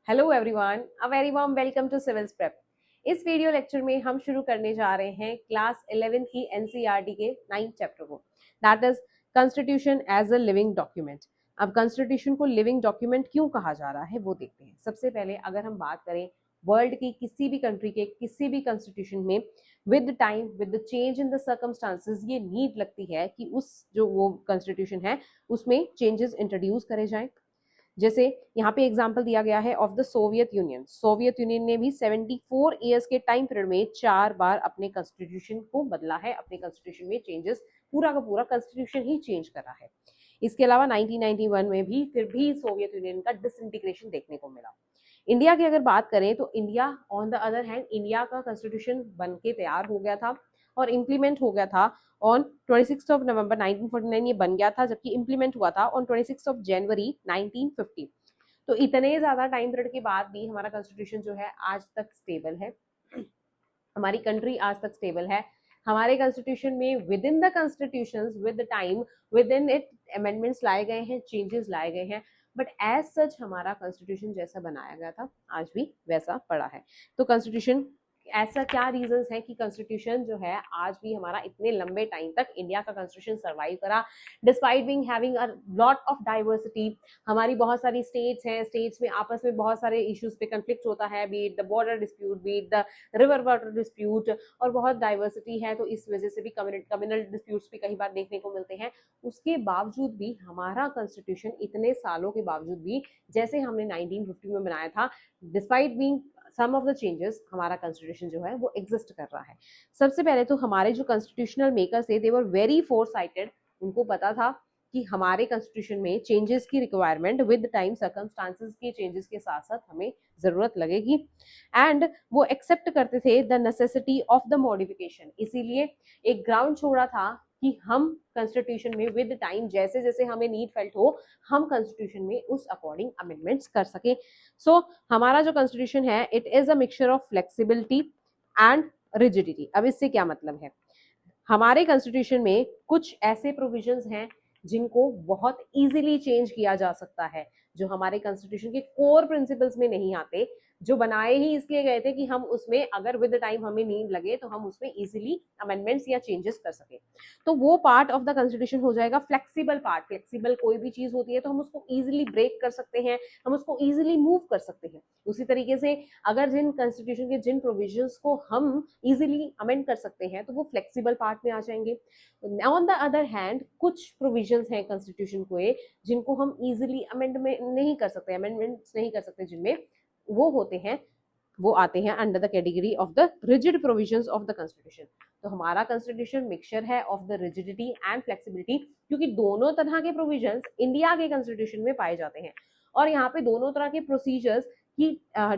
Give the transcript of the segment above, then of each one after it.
Hello everyone, a very warm welcome to civils prep. इस video lecture में हम शुरू करने जा रहे हैं क्लास 11 की एनसीईआरटी के 9th चैप्टर को, that is constitution as a living document. अब कॉन्स्टिट्यूशन को लिविंग डॉक्यूमेंट क्यों कहा जा रहा है वो देखते हैं। सबसे पहले अगर हम बात करें वर्ल्ड की किसी भी कंट्री के किसी भी कॉन्स्टिट्यूशन में, with time with the change in the circumstances ये नीड लगती है कि उस जो वो कॉन्स्टिट्यूशन है उसमें चेंजेस इंट्रोड्यूस करे जाएं। जैसे यहाँ पे एग्जांपल दिया गया है of the Soviet union. Soviet union ने भी 74 इयर्स के टाइम पीरियड में 4 बार अपने कॉन्स्टिट्यूशन को बदला है, अपने कॉन्स्टिट्यूशन में चेंजेस, पूरा का पूरा कॉन्स्टिट्यूशन ही चेंज करा है। इसके अलावा 1991 में भी फिर भी सोवियत यूनियन का डिसइंटीग्रेशन देखने को मिला। इंडिया की अगर बात करें तो India on the other hand, India का कॉन्स्टिट्यूशन बन के तैयार हो गया था और इम्प्लीमेंट हो गया था ऑन 26 ऑफ नवंबर 1949 ये बन गया था, जबकि इम्प्लीमेंट हुआ था ऑन 26 ऑफ जनवरी 1950। तो इतने ज्यादा टाइम पीरियड के बाद भी हमारा कॉन्स्टिट्यूशन जो है आज तक स्टेबल है, हमारी कंट्री आज तक स्टेबल है। हमारे कॉन्स्टिट्यूशन में with in the constitution with time with in it amendments लाए गए हैं, चेंजेस लाए गए हैं, बट एज सच हमारा कॉन्स्टिट्यूशन जैसा बनाया गया था आज भी वैसा पड़ा है। तो कॉन्स्टिट्यूशन ऐसा क्या रीजंस है कि कॉन्स्टिट्यूशन जो है आज भी हमारा इतने लंबे टाइम तक इंडिया का कॉन्स्टिट्यूशन सर्वाइव करा despite being having a lot of diversity. हमारी बहुत सारी स्टेट्स हैं, स्टेट्स में आपस में बहुत सारे इश्यूज पे कंफ्लिक्ट होता है, B it the border dispute, B it the river water dispute, और बहुत डाइवर्सिटी है, तो इस वजह से भी कम्युनल डिस्प्यूट्स भी कई बार देखने को मिलते हैं। उसके बावजूद भी हमारा कॉन्स्टिट्यूशन इतने सालों के बावजूद भी, जैसे हमने 1950 में बनाया था, despite being some of the changes, हमारा कॉन्स्टिट्यूशन जो है वो एग्जिस्ट कर रहा है। सबसे पहले तो हमारे जो कॉन्स्टिट्यूशनल मेकर्स थे दे वर वेरी फोरसाइटेड। उनको पता था कि हमारे कॉन्स्टिट्यूशन में चेंजेस की रिक्वायरमेंट विद टाइम सर्कमस्टांसेस के चेंजेस के साथ साथ हमें जरूरत लगेगी, एंड वो एक्सेप्ट करते थे the necessity of the modification. इसीलिए एक ग्राउंड छोड़ा था कि हम कॉन्स्टिट्यूशन में विद टाइम जैसे जैसे हमें नीड फेल्ट हो, हम कॉन्स्टिट्यूशन में उस अकॉर्डिंग अमेंडमेंट्स कर सके। सो हमारा जो कॉन्स्टिट्यूशन है it is a mixture of flexibility and rigidity. अब इससे क्या मतलब है, हमारे कॉन्स्टिट्यूशन में कुछ ऐसे प्रोविजंस हैं जिनको बहुत इजीली चेंज किया जा सकता है, जो हमारे कॉन्स्टिट्यूशन के कोर प्रिंसिपल्स में नहीं आते, जो बनाए ही इसलिए गए थे कि हम उसमें अगर विद टाइम हमें नीड लगे तो हम उसमें इजीली अमेंडमेंट्स या चेंजेस कर सके। तो वो पार्ट ऑफ द कॉन्स्टिट्यूशन हो जाएगा फ्लेक्सिबल पार्ट। फ्लेक्सिबल कोई भी चीज होती है तो हम उसको इजीली ब्रेक कर सकते हैं, हम उसको इजीली मूव कर सकते हैं। उसी तरीके से अगर जिन कॉन्स्टिट्यूशन के जिन प्रोविजंस को हम इजीली अमेंड कर सकते हैं तो वो फ्लेक्सिबल पार्ट में आ जाएंगे। ऑन द अदर हैंड कुछ प्रोविजंस हैं कॉन्स्टिट्यूशन को जिनको हम इजीली अमेंडमेंट नहीं कर सकते, अमेंडमेंट्स नहीं कर सकते, जिनमें वो होते हैं, वो आते हैं under the category of the rigid provisions of the constitution. तो हमारा कॉन्स्टिट्यूशन मिक्सचर है of the rigidity and flexibility, क्योंकि दोनों तरह के प्रोविजंस इंडिया के कॉन्स्टिट्यूशन में पाए जाते हैं, और यहाँ पे दोनों तरह के प्रोसीजर्स की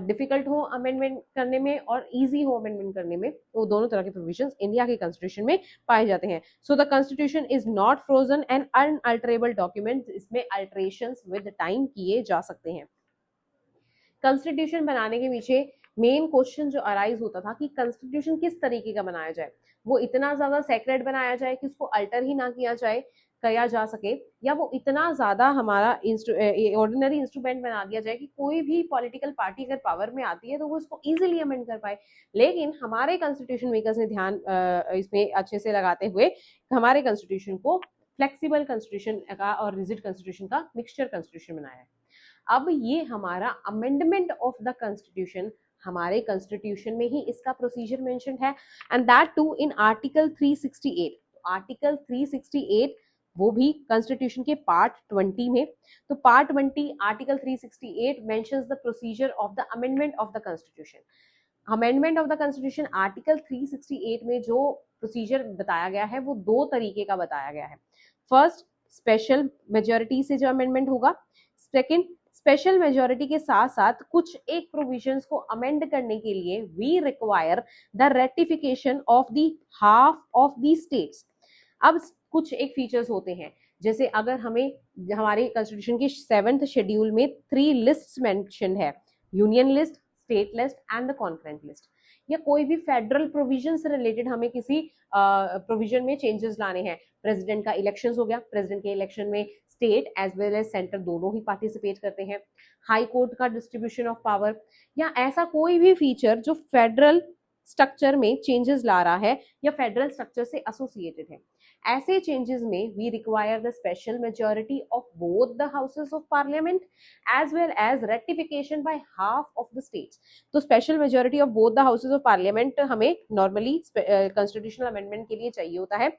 डिफिकल्ट हो अमेंडमेंट करने में और इजी हो अमेंडमेंट करने में, तो दोनों तरह के प्रोविजंस इंडिया के कॉन्स्टिट्यूशन में पाए जाते हैं। So the constitution is not frozen and unalterable document, इसमें अल्टरेशंस विद टाइम किए जा सकते हैं। कॉन्स्टिट्यूशन बनाने के पीछे मेन क्वेश्चन जो अराइज होता था कि कॉन्स्टिट्यूशन किस तरीके का बनाया जाए, वो इतना ज्यादा सेक्रेट बनाया जाए कि उसको अल्टर ही ना किया जा सके, या वो इतना ज्यादा हमारा ऑर्डिनरी इंस्ट्रूमेंट बना दिया जाए कि कोई भी पॉलिटिकल पार्टी अगर पावर में आती है तो वो इसको इजीली अमेंड कर पाए। लेकिन हमारे कॉन्स्टिट्यूशन मेकर्स ने ध्यान इसमें अच्छे से लगाते हुए हमारे कॉन्स्टिट्यूशन को फ्लेक्सिबल कॉन्स्टिट्यूशन का और रिजिड कॉन्स्टिट्यूशन का मिक्सचर कॉन्स्टिट्यूशन बनाया है। अब ये हमारा अमेंडमेंट ऑफ द कॉन्स्टिट्यूशन, हमारे कॉन्स्टिट्यूशन में ही इसका प्रोसीजर मेंशन है, and that too in article 368। Article 368 वो भी कॉन्स्टिट्यूशन के पार्ट 20 में। तो part 20 article 368 mentions the procedure of the amendment of the constitution. Amendment of the constitution article 368 में जो प्रोसीजर बताया गया है वो दो तरीके का बताया गया है। फर्स्ट, स्पेशल मेजोरिटी से जो अमेंडमेंट होगा। सेकेंड, स्पेशल मेजोरिटी के साथ साथ कुछ एक प्रोविजंस को अमेंड करने के लिए we require the ratification of the half of the states. अब कुछ एक फीचर्स होते हैं, जैसे अगर हमें हमारे कॉन्स्टिट्यूशन के 7th शेड्यूल में 3 लिस्ट्स मेंशन है, union list, state list and the concurrent list, या कोई भी फेडरल प्रोविजन से रिलेटेड हमें किसी प्रोविजन में चेंजेस लाने हैं। प्रेसिडेंट का इलेक्शन हो गया, प्रेसिडेंट के इलेक्शन में state as well as centre दोनों ही पार्टिसिपेट करते हैं। हाई कोर्ट का डिस्ट्रीब्यूशन ऑफ पावर, या ऐसा कोई भी फीचर जो फेडरल स्ट्रक्चर में चेंजेस ला रहा है या फेडरल स्ट्रक्चर से एसोसिएटेड है, ऐसे चेंजेस में we require the special majority of both the houses of parliament as well as ratification by half of the states. तो special majority of both the houses of parliament हमें normally constitutional amendment के लिए चाहिए होता है।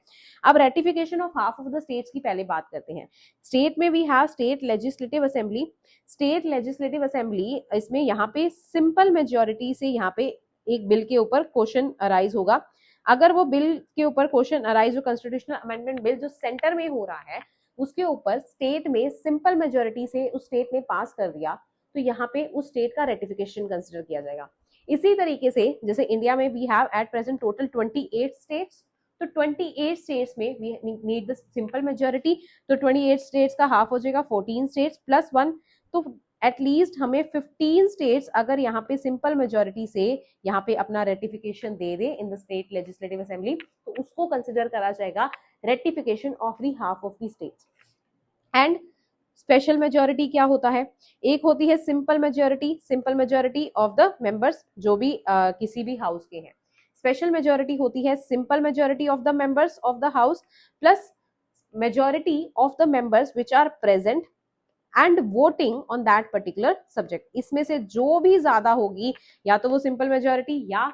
अब ratification of half of the states की पहले बात करते हैं। स्टेट में we have state legislative assembly. State legislative assembly, इसमें यहाँ पे सिंपल मेजॉरिटी से यहाँ पे एक बिल के ऊपर क्वेश्चन अराइज होगा। अगर वो बिल के ऊपर क्वेश्चन अराइज हो, कॉन्स्टिट्यूशनल अमेंडमेंट बिल जो सेंटर में हो रहा है उसके ऊपर स्टेट में सिंपल मेजॉरिटी से उस स्टेट ने पास कर दिया, तो यहाँ पे उस स्टेट का रेटिफिकेशन कंसिडर किया जाएगा। इसी तरीके से जैसे इंडिया में we have at present total 28 states, तो 28 स्टेट्स में we need the simple majority, तो 28 स्टेट्स का हाफ हो जाएगा 14 स्टेट्स प्लस 1, तो एटलीस्ट हमें 15 स्टेट्स अगर यहाँ पे सिंपल मेजॉरिटी से यहाँ पे अपना ratification they they in the state legislative assembly, तो उसको कंसिडर करा जाएगा ratification of the half of the states. And special majority क्या होता है? एक होती है simple majority, simple majority of the members जो भी किसी भी हाउस के हैं। स्पेशल मेजॉरिटी होती है simple majority of the members of the house plus majority of the members which are present and voting on that particular subject. इसमें से जो भी ज्यादा होगी, या तो वो सिंपल मेजॉरिटी या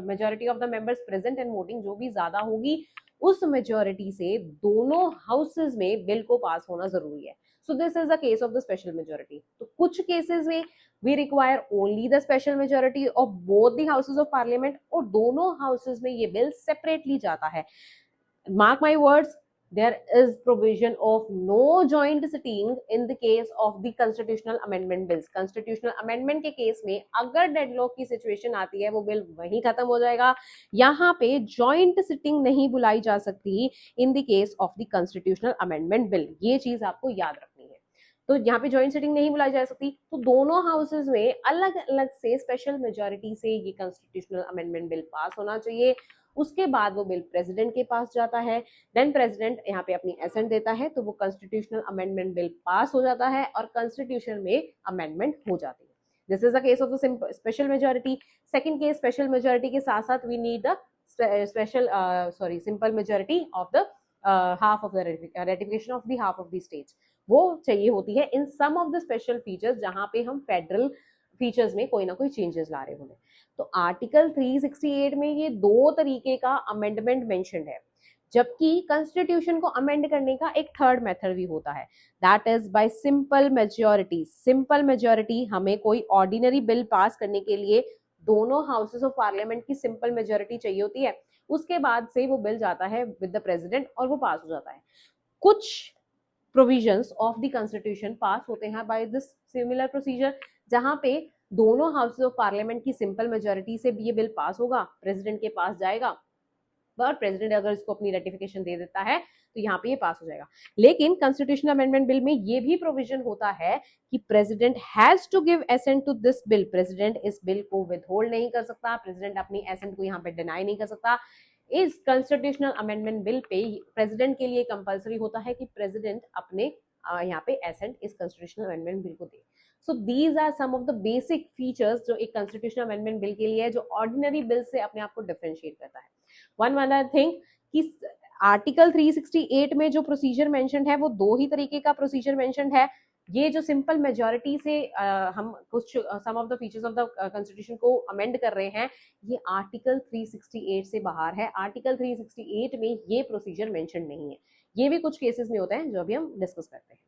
majority of the members present and voting जो भी ज्यादा होगी, उस मेजॉरिटी से दोनों हाउसेस में बिल को पास होना जरूरी है। So this is the case of the special majority. तो कुछ केसेस में we require only the special majority of both the houses of parliament, और दोनों हाउसेस में ये बिल सेपरेटली जाता है। Mark my words, there is provision of no joint sitting in the case of the constitutional amendment bills। constitutional amendment के case में अगर deadlock की सिचुएशन आती है वो बिल वहीं खत्म हो जाएगा। यहाँ पे joint sitting नहीं बुलाई जा सकती in the case of the constitutional amendment bill। ये चीज आपको याद रखनी है। तो यहाँ पे ज्वाइंट सिटिंग नहीं बुलाई जा सकती, तो दोनों हाउसेज में अलग अलग से स्पेशल मेजॉरिटी से ये कॉन्स्टिट्यूशनल अमेंडमेंट बिल पास होना चाहिए। उसके बाद वो बिल प्रेसिडेंट के पास जाता है, देन प्रेसिडेंट यहाँ पे अपनी एसेंट देता है, तो वो कॉन्स्टिट्यूशनल अमेंडमेंट बिल पास हो जाता है और कॉन्स्टिट्यूशन में अमेंडमेंट हो जाती है। This is the case of the special majority. Second case, special majority के साथ साथ we need the special simple majority of the half of the ratification of the half of the states. वो चाहिए होती है in some of the special features जहां पे हम फेडरल फीचर्स में कोई ना कोई चेंजेस ला रहे होंगे। तो आर्टिकल 368 में ये दो तरीके का अमेंडमेंट मेंशन्ड है, जबकि कॉन्स्टिट्यूशन को अमेंड करने का एक थर्ड मेथड भी होता है, that is by simple majority. Simple majority, हमें कोई ऑर्डिनरी बिल पास करने के लिए दोनों हाउसेस ऑफ पार्लियामेंट की सिंपल मेजॉरिटी चाहिए होती है। उसके बाद से वो बिल जाता है विद द प्रेसिडेंट और वो पास हो जाता है। कुछ प्रोविजंस ऑफ द कॉन्स्टिट्यूशन पास होते हैं बाय दिस सिमिलर प्रोसीजर, जहां पे दोनों हाउसेस ऑफ पार्लियामेंट की सिंपल मेजॉरिटी से भी ये बिल पास होगा, प्रेसिडेंट के पास जाएगा और प्रेसिडेंट अगर इसको अपनी रेटिफिकेशन दे देता है तो यहाँ पे ये पास हो जाएगा। लेकिन कॉन्स्टिट्यूशनल अमेंडमेंट बिल में ये भी प्रोविजन होता है कि president has to give assent to this bill. President इस बिल को विदहोल्ड नहीं कर सकता, प्रेसिडेंट अपनी एसेंट को यहाँ पे डिनाई नहीं कर सकता। इस constitutional amendment bill pay president के लिए कंपलसरी होता है कि प्रेसिडेंट अपने यहाँ पे एसेंट इस कॉन्स्टिट्यूशनल अमेंडमेंट बिल को दे। So these are some of the basic features जो एक कॉन्स्टिट्यूशनल अमेंडमेंट बिल के लिए है, जो ऑर्डिनरी बिल से अपने आप को डिफरेंशिएट करता है। वन अदर थिंग कि आर्टिकल 368 में जो प्रोसीजर मेंशन्ड है वो दो ही तरीके का प्रोसीजर मेंशन्ड है। ये जो सिंपल मेजॉरिटी से हम कुछ some of the features of the constitution को अमेंड कर रहे हैं, ये आर्टिकल 368 से बाहर है। आर्टिकल 368 में ये प्रोसीजर मेंशन नहीं है। ये भी कुछ केसेस में होता है जो अभी हम डिस्कस करते हैं।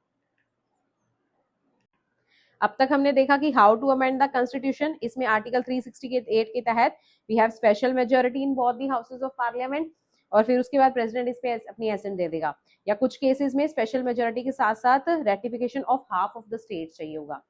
अब तक हमने देखा कि how to amend the constitution. इसमें आर्टिकल 368 के तहत we have special majority in both the houses of parliament, और फिर उसके बाद प्रेसिडेंट इस पे अपनी एसेंट दे देगा, या कुछ केसेस में स्पेशल मेजॉरिटी के साथ साथ ratification of half of the state चाहिए होगा।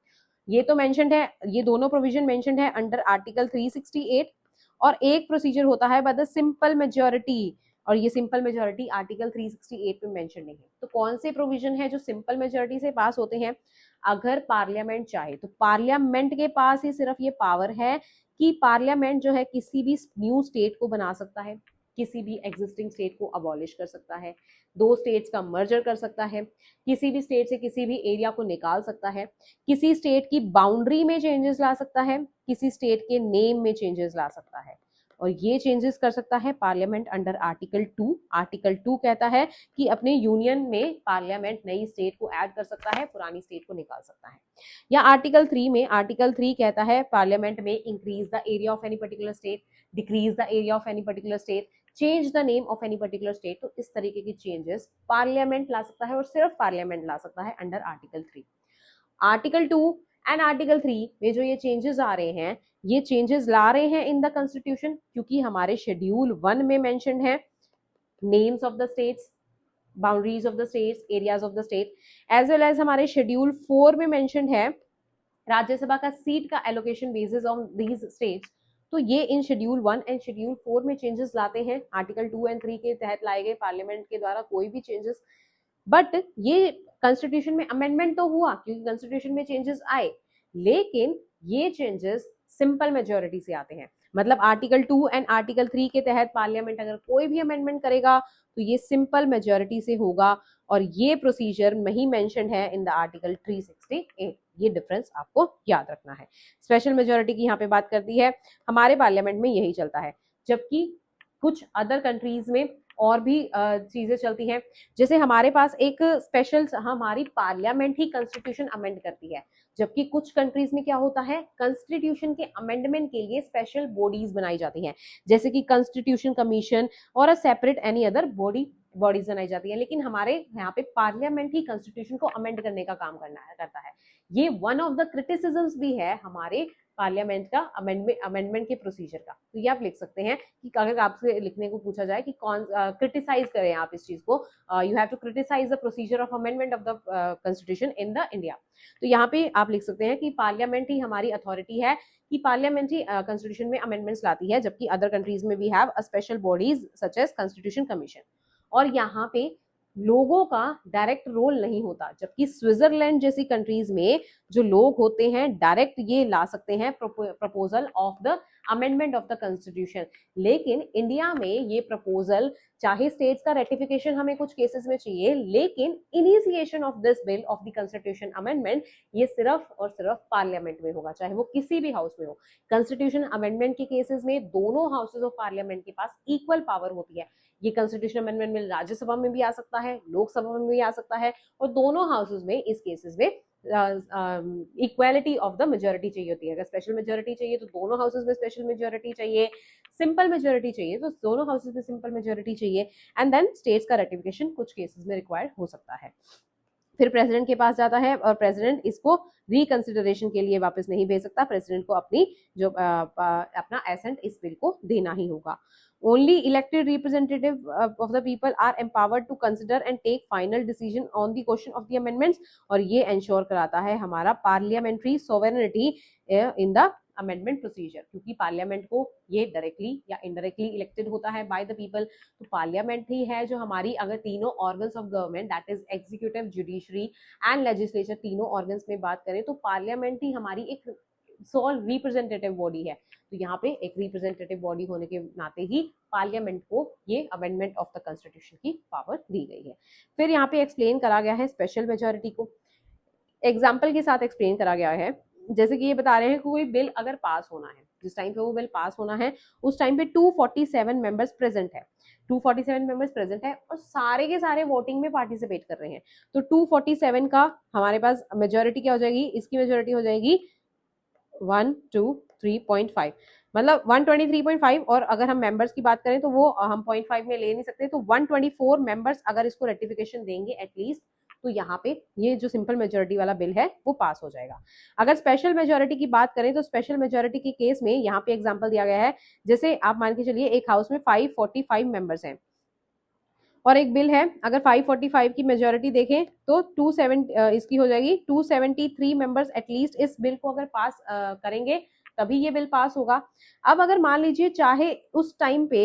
ये तो मेंशन्ड है, ये दोनों प्रोविजन मेंशन्ड है अंडर आर्टिकल 368। और एक प्रोसीजर होता है बाय द सिंपल मेजॉरिटी, और ये सिंपल मेजॉरिटी आर्टिकल 368 में मेंशन नहीं है। तो कौन से प्रोविजन है जो सिंपल मेजॉरिटी से पास होते हैं? अगर पार्लियामेंट चाहे तो पार्लियामेंट के पास ही सिर्फ ये पावर है कि पार्लियामेंट जो है किसी भी न्यू स्टेट को बना सकता है, किसी भी एग्जिस्टिंग स्टेट को अबॉलिश कर सकता है, दो स्टेट्स का मर्जर कर सकता है, किसी भी स्टेट से किसी भी एरिया को निकाल सकता है, किसी स्टेट की बाउंड्री में चेंजेस ला सकता है, किसी स्टेट के नेम में चेंजेस ला सकता है। और ये चेंजेस कर सकता है पार्लियामेंट अंडर आर्टिकल 2। आर्टिकल 2 कहता है कि अपने यूनियन में पार्लियामेंट नई स्टेट को ऐड कर सकता है, पुरानी स्टेट को निकाल सकता है। या आर्टिकल 3 में, आर्टिकल 3 कहता है पार्लियामेंट में increase the area of any particular state, decrease the area of any particular state, change the name of any particular state. तो इस तरीके की चेंजेस पार्लियामेंट ला सकता है और सिर्फ पार्लियामेंट ला सकता है under article 3। Article 2 and article 3 में जो ये चेंजेस आ रहे हैं, ये चेंजेस ला रहे हैं इन द कॉन्स्टिट्यूशन, क्योंकि हमारे शेड्यूल 1 में मेंशन्ड है names of the states, boundaries of the states, areas of the state, as well as हमारे शेड्यूल 4 में मेंशन्ड है राज्यसभा का सीट का allocation basis on these states. तो ये इन शेड्यूल 1 एंड शेड्यूल 4 में चेंजेस लाते हैं। आर्टिकल 2 एंड 3 के तहत लाए गए पार्लियामेंट के द्वारा कोई भी चेंजेस, बट ये कॉन्स्टिट्यूशन में अमेंडमेंट तो हुआ क्योंकि कॉन्स्टिट्यूशन में चेंजेस आए, लेकिन ये चेंजेस सिंपल मेजोरिटी से आते हैं। मतलब आर्टिकल 2 एंड आर्टिकल 3 के तहत पार्लियामेंट अगर कोई भी अमेंडमेंट करेगा तो ये सिंपल मेजोरिटी से होगा, और ये प्रोसीजर नहीं मेंशन्ड है इन द आर्टिकल 368। ये डिफरेंस आपको याद रखना है। स्पेशल मेजोरिटी की यहाँ पे बात करती है, हमारे पार्लियामेंट में यही चलता है, जबकि कुछ अदर कंट्रीज में और भी चीजें चलती हैं। जैसे हमारे पास एक स्पेशल, हमारी पार्लियामेंट ही कॉन्स्टिट्यूशन अमेंड करती है, जबकि कुछ कंट्रीज में क्या होता है, कॉन्स्टिट्यूशन के अमेंडमेंट के लिए स्पेशल बॉडीज बनाई जाती हैं, जैसे कि कॉन्स्टिट्यूशन कमीशन और a separate any other bodies बनाई जाती है। लेकिन हमारे यहाँ पे पार्लियामेंट ही कॉन्स्टिट्यूशन को अमेंड करने का काम करता है। ये वन ऑफ द क्रिटिसिजम्स भी है हमारे पार्लियामेंट का अमेंडमेंट के प्रोसीजर का। तो ये आप लिख सकते हैं कि अगर आपसे लिखने को पूछा जाए कि कौन क्रिटिसाइज करें आप इस चीज को, you have to criticise the procedure of amendment of the constitution in the India. तो यहाँ पे आप लिख सकते हैं कि पार्लियामेंट ही हमारी अथॉरिटी है कि पार्लियामेंट ही कॉन्स्टिट्यूशन में अमेंडमेंट्स लाती है, जबकि अदर कंट्रीज में we have a special bodies such as constitution commission. और यहाँ पे लोगों का डायरेक्ट रोल नहीं होता, जबकि स्विट्जरलैंड जैसी कंट्रीज में जो लोग होते हैं डायरेक्ट ये ला सकते हैं proposal of the amendment of the constitution. लेकिन इंडिया में ये प्रपोजल, चाहे स्टेट्स का रेटिफिकेशन हमें कुछ केसेस में चाहिए, लेकिन initiation of this bill of the constitution amendment ये सिर्फ और सिर्फ पार्लियामेंट में होगा, चाहे वो किसी भी हाउस में हो। कॉन्स्टिट्यूशन अमेंडमेंट के केसेस में दोनों हाउसेज ऑफ पार्लियामेंट के पास इक्वल पावर होती है। ये कॉन्स्टिट्यूशन अमेंडमेंट बिल राज्यसभा में भी आ सकता है, लोकसभा में भी आ सकता है, और दोनों हाउसेज में इस केसेस में इक्वालिटी ऑफ द मेजोरिटी चाहिए होती है। अगर स्पेशल मेजोरिटी चाहिए तो दोनों हाउसेज में स्पेशल मेजोरिटी चाहिए, सिंपल मेजोरिटी चाहिए तो दोनों हाउसेज में सिंपल मेजोरिटी चाहिए, एंड देन स्टेट्स का रेटिफिकेशन कुछ केसेस में रिक्वायर्ड हो सकता है। फिर प्रेसिडेंट के पास जाता है और प्रेसिडेंट इसको रिकंसिडरेशन के लिए वापस नहीं भेज सकता, प्रेसिडेंट को अपनी जो अपना एसेंट इस बिल को देना ही होगा। Only elected representative of the people are empowered to consider and take final decision on the question of the amendments, और ये ensure कराता है हमारा parliamentary sovereignty in the amendment procedure, क्योंकि पार्लियामेंट को ये डायरेक्टली या इनडायरेक्टली इलेक्टेड होता है बाय द पीपल। तो पार्लियामेंट ही है जो हमारी, अगर तीनों organs of government that is executive, judiciary and legislature, तीनों ऑर्गन्स में बात करें तो पार्लियामेंट ही हमारी एक सोल रिप्रेजेंटेटिव बॉडी है। तो यहाँ पे एक रिप्रेजेंटेटिव बॉडी होने के नाते ही पार्लियामेंट को ये अमेंडमेंट ऑफ द कॉन्स्टिट्यूशन की पावर दी गई है। फिर यहाँ पे एक्सप्लेन करा गया है स्पेशल मेजोरिटी को, एग्जाम्पल के साथ एक्सप्लेन करा गया है। जैसे कि ये बता रहे हैं कि कोई बिल अगर पास होना है, जिस टाइम पे वो बिल पास होना है उस टाइम पे 247 मेंबर्स प्रेजेंट है, 247 मेंबर्स प्रेजेंट है और सारे के सारे वोटिंग में पार्टिसिपेट कर रहे हैं। तो 247 का हमारे पास मेजोरिटी क्या हो जाएगी, इसकी मेजोरिटी हो जाएगी 123.5, मतलब 123.5, और अगर हम मेंबर्स की बात करें तो वो हम 0.5 में ले नहीं सकते, तो 124 मेंबर्स अगर इसको रेटिफिकेशन देंगे एटलीस्ट, तो यहाँ पे ये जो सिंपल मेजोरिटी वाला बिल है वो पास हो जाएगा। अगर स्पेशल मेजोरिटी की बात करें तो स्पेशल मेजोरिटी के केस में यहाँ पे एग्जांपल दिया गया है, जैसे आप मान के चलिए एक हाउस में 545 मेंबर्स हैं और एक बिल है, अगर 545 की मेजोरिटी देखें तो 27 इसकी हो जाएगी 273 मेंबर्स एटलीस्ट इस बिल को अगर पास करेंगे तभी ये बिल पास होगा। अब अगर मान लीजिए चाहे उस टाइम पे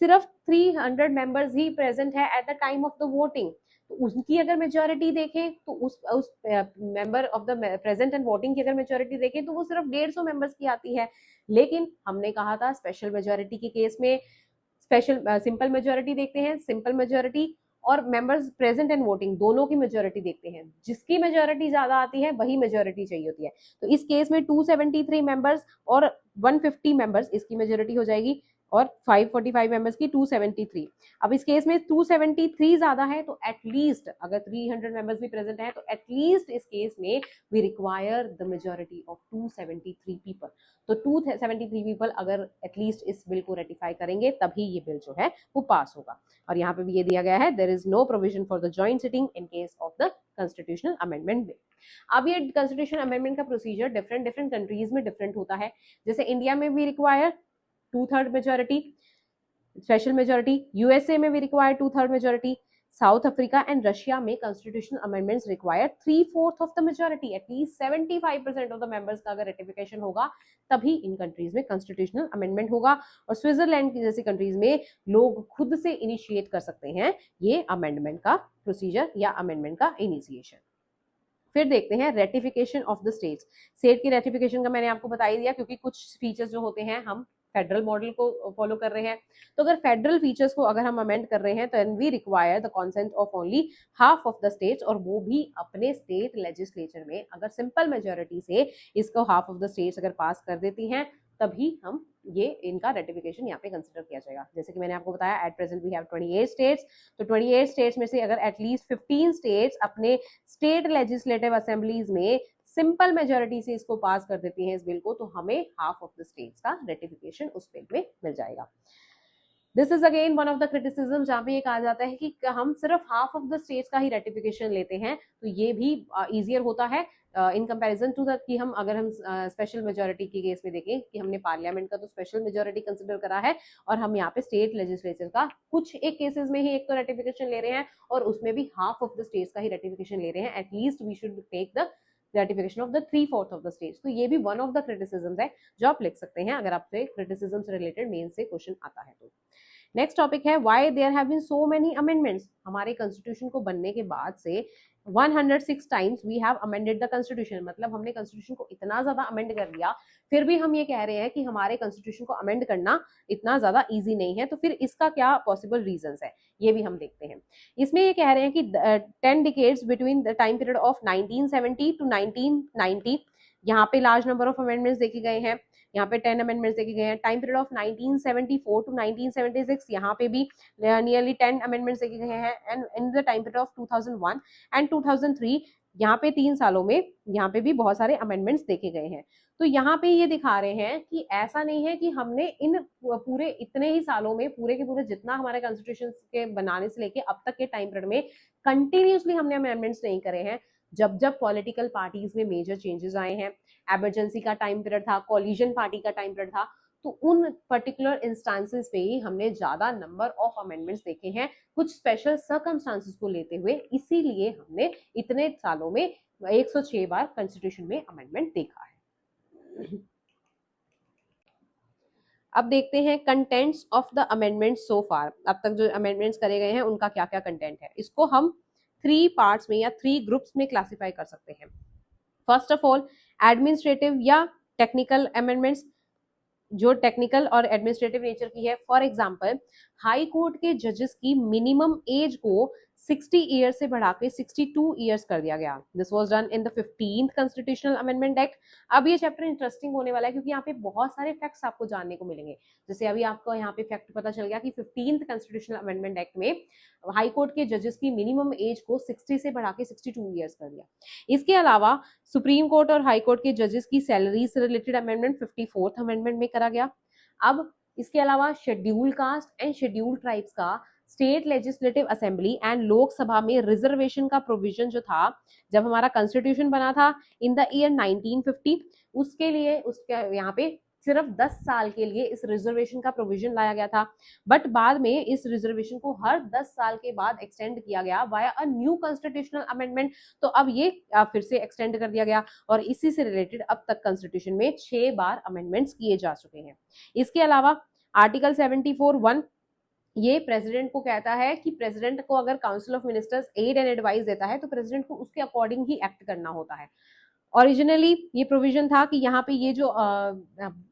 सिर्फ 300 मेंबर्स ही प्रेजेंट है at the time of the voting, तो उसकी अगर मेजोरिटी देखें तो उस member of the present and voting की अगर मेजोरिटी देखें तो वो सिर्फ 150 मेंबर्स की आती है। लेकिन हमने कहा था स्पेशल मेजोरिटी के केस में स्पेशल सिंपल मेजोरिटी देखते हैं, सिंपल मेजोरिटी और मेंबर्स प्रेजेंट एंड वोटिंग दोनों की मेजोरिटी देखते हैं। जिसकी मेजोरिटी ज्यादा आती है वही मेजोरिटी चाहिए होती है। तो इस केस में 273 मेंबर्स और 150 मेंबर्स इसकी मेजोरिटी हो जाएगी और 545 मेंबर्स की 273। अब इस केस में 273 ज्यादा है तो एटलीस्ट अगर 300 मेंबर्स भी प्रेजेंट है तो एटलीस्ट इस केस में we require the majority of 273 people. तो 273 पीपल अगर एटलीस्ट इस बिल को रेटिफाई करेंगे तभी ये बिल जो है वो पास होगा। और यहाँ पे भी ये दिया गया है, there is no provision for the joint sitting in case of the constitutional amendment bill. अब ये कॉन्स्टिट्यूशनल अमेंडमेंट का प्रोसीजर डिफरेंट डिफरेंट कंट्रीज में डिफरेंट होता है। जैसे इंडिया में भी require 2/3 majority special majority, USA में भी require 2/3 majority, south Africa and Russia में constitutional amendments require 3/4 of the majority, at least 75% of the members का अगर रेटिफिकेशन होगा तभी इन कंट्रीज में कॉन्स्टिट्यूशनल अमेंडमेंट होगा। और स्विट्जरलैंड की जैसी कंट्रीज में लोग खुद से इनिशिएट कर सकते हैं ये अमेंडमेंट का प्रोसीजर या अमेंडमेंट का इनिशिएशन। फिर देखते हैं ratification of the states. State की रेटिफिकेशन का मैंने आपको बता ही दिया, क्योंकि कुछ फीचर्स जो होते हैं हम फेडरल मॉडल को फॉलो कर रहे हैं। तो अगर फेडरल फीचर्स को अगर हम अमेंड कर रहे हैं तो we require the consent of only half of the states, और वो भी अपने स्टेट लेजिस्लेचर में। अगर सिंपल मेजोरिटी से इसको हाफ ऑफ द स्टेट्स अगर पास कर देती हैं तभी हम ये इनका रेटिफिकेशन यहाँ पे कंसिडर किया जाएगा। जैसे कि मैंने आपको बताया at present we have 28 states, तो 28 स्टेट्स में से अगर एटलीस्ट 15 स्टेट्स अपने स्टेट लेजिस्लेटिव असेंबलीज में सिंपल मेजोरिटी से इसको पास कर देती हैं इस बिल को, तो हमें हाफ ऑफ द स्टेट्स का रेटिफिकेशन उस बिल में मिल जाएगा। This is again one of the criticism जहाँ पे ये कहा जाता है कि हम सिर्फ हाफ ऑफ द स्टेट्स का ही रेटिफिकेशन लेते हैं, तो ये भी इजियर होता है इन कंपैरिजन टू दैट कि हम अगर हम स्पेशल मेजोरिटी के केस में देखें कि हमने पार्लियामेंट का तो स्पेशल मेजोरिटी कंसिडर करा है और हम यहाँ पे स्टेट लेजिस्लेचर का कुछ एक केसेस में ही एक तो रेटिफिकेशन ले रहे हैं और उसमें भी हाफ ऑफ द स्टेट्स का ही रेटिफिकेशन ले रहे हैं। At least we should take the ratification of the 3/4 of the states. तो ये भी वन ऑफ द क्रिटिसिज्म है जो आप लिख सकते हैं अगर आपसे क्रिटिसिज्म से रिलेटेड मेन से क्वेश्चन आता है तो। नेक्स्ट टॉपिक है why there have been so many amendments. हमारे कॉन्स्टिट्यूशन को बनने के बाद से 106 times we have amended the constitution, मतलब हमने कॉन्स्टिट्यूशन को इतना ज्यादा अमेंड कर लिया, फिर भी हम ये कह रहे हैं कि हमारे कॉन्स्टिट्यूशन को अमेंड करना इतना ज्यादा इजी नहीं है। तो फिर इसका क्या पॉसिबल रीजंस है ये भी हम देखते हैं। इसमें ये कह रहे हैं कि 10 decades between the time period of 1970 to 1990 यहाँ पे लार्ज नंबर ऑफ अमेंडमेंट्स देखे गए हैं। यहाँ पे 10 अमेंडमेंट्स देखे गए हैं। टाइम पीरियड ऑफ 1974 टू 1976 यहाँ पे भी नियरली 10 अमेंडमेंट्स देखे गए हैं। And in the time period of 2001 and 2003 यहाँ पे 3 सालों में यहाँ पे भी बहुत सारे अमेंडमेंट्स देखे गए हैं। तो यहाँ पे ये दिखा रहे हैं कि ऐसा नहीं है कि हमने इन पूरे इतने ही सालों में पूरे के पूरे जितना हमारे कॉन्स्टिट्यूशन के बनाने से लेके अब तक के टाइम पीरियड में कंटिन्यूसली हमने अमेंडमेंट्स नहीं करे हैं। जब जब पॉलिटिकल पार्टीज में मेजर चेंजेस आए हैं, एमरजेंसी का टाइम पीरियड था, कोलिजन पार्टी का टाइम पीरियड था, तो उन पर्टिकुलर इंस्टांसेस पे ही हमने ज्यादा नंबर ऑफ अमेंडमेंट्स देखे हैं कुछ स्पेशल सर्कमस्टांसेस को लेते हुए। इसीलिए हमने इतने सालों में 106 बार कॉन्स्टिट्यूशन में अमेंडमेंट देखा है। अब देखते हैं कंटेंट्स ऑफ द अमेंडमेंट्स सो फार। अब तक जो अमेंडमेंट्स करे गए हैं उनका क्या क्या कंटेंट है, इसको हम 3 पार्ट्स में या 3 ग्रुप्स में क्लासिफाई कर सकते हैं। फर्स्ट ऑफ ऑल एडमिनिस्ट्रेटिव या टेक्निकल अमेंडमेंट्स, जो टेक्निकल और एडमिनिस्ट्रेटिव नेचर की है। फॉर एग्जांपल हाई कोर्ट के जजेस की मिनिमम एज को 60 ईयर से बढ़ा के 62 ईयर्स कर दिया गया। This was done in the 15th constitutional amendment act. अब ये चैप्टर इंटरेस्टिंग होने वाला है क्योंकि यहाँ पे बहुत सारे फैक्ट्स आपको जानने को मिलेंगे। जैसे अभी आपको यहाँ पे फैक्ट पता चल गया कि 15th कॉन्स्टिट्यूशनल अमेंडमेंट एक्ट में हाई कोर्ट के जजेस की मिनिमम एज को 60 से बढ़ा के 62 ईयर्स कर दिया। इसके अलावा सुप्रीम कोर्ट और हाई कोर्ट के जजेस की सैलरी से रिलेटेड अमेंडमेंट 54th अमेंडमेंट में करा गया। अब इसके अलावा scheduled caste and scheduled tribes का state legislative assembly and Lok Sabha में रिजर्वेशन का प्रोविजन जो था जब हमारा कॉन्स्टिट्यूशन बना था इन द ईयर 1950, उसके लिए उसके यहाँ पे सिर्फ 10 साल के लिए इस रिजर्वेशन का प्रोविजन लाया गया था। बट बाद में इस रिजर्वेशन को हर 10 साल के बाद एक्सटेंड किया गया via a new constitutional amendment. तो अब ये फिर से एक्सटेंड कर दिया गया और इसी से रिलेटेड अब तक कॉन्स्टिट्यूशन में 6 बार अमेंडमेंट्स किए जा चुके हैं। इसके अलावा आर्टिकल 74(1) ये प्रेसिडेंट को कहता है कि प्रेसिडेंट को अगर council of ministers aid and advice देता है तो प्रेसिडेंट को उसके अकॉर्डिंग ही एक्ट करना होता है। ओरिजिनली ये प्रोविजन था कि यहाँ पे ये जो